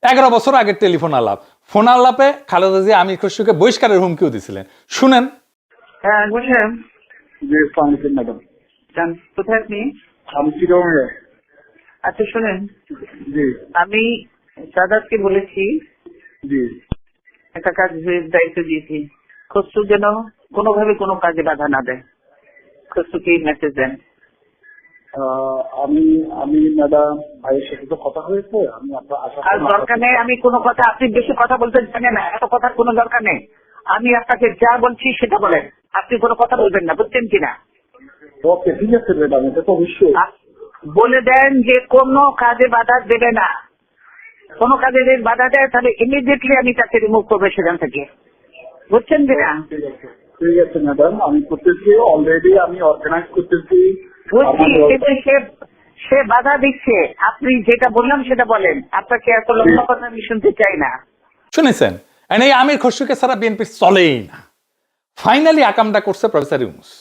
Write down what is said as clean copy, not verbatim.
11 বছর আগের টেলিফোন আলাপ। ফোন আলাপে খালেদা জিয়া আমির খসরুকে বহিষ্কারের হুমকিও দিছিলেন। শুনেন। হ্যাঁ বললাম। জি, আসসালামু আলাইকুম ম্যাডাম। কোথায় আপনি? আমি চিরঙ্গে। আচ্ছা শোনেন, জি আমি সাদাতকে বলেছি জি। একটা কাজের দায়িত্ব দিয়েছি, খসরু যেন কোনোভাবে কোনো কাজে বাধা না দেয়। খসরুকে মেসেজ দেন। আমি আমি ম্যাডাম ভাইয়ের সাথে তো কথা হয়েছে, আমি আপনার আশা আর দরকার নেই আমি কোনো কথা, আপনি বেশি কথা বলতে জানেন না, এত কথার কোনো দরকার নেই। আমি আপনাকে যা বলছি সেটা বলেন, আপনি কোনো কথা বলবেন না, বুঝছেন কিনা? ওকে ঠিক আছে ম্যাডাম, এটা তো অবশ্যই। বলে দেন যে কোনো কাজে বাধা দেবে না, কোনো কাজে যদি বাধা দেয় তাহলে ইমিডিয়েটলি আমি তাকে রিমুভ করবো সেখান থেকে, বুঝছেন কিনা? ঠিক আছে ম্যাডাম, আমি করতেছি, অলরেডি আমি অর্গানাইজ করতেছি। বুঝছি, কিন্তু সে বাধা দিচ্ছে। আপনি যেটা বললাম সেটা বলেন, আপনাকে এত লম্বা কথা আমি শুনতে চাই না। শুনেছেন? এই আমির খসরুকে ছাড়া বিএনপি চলেই না। ফাইনালি আকামটা করছে প্রফেসর ইউনূস।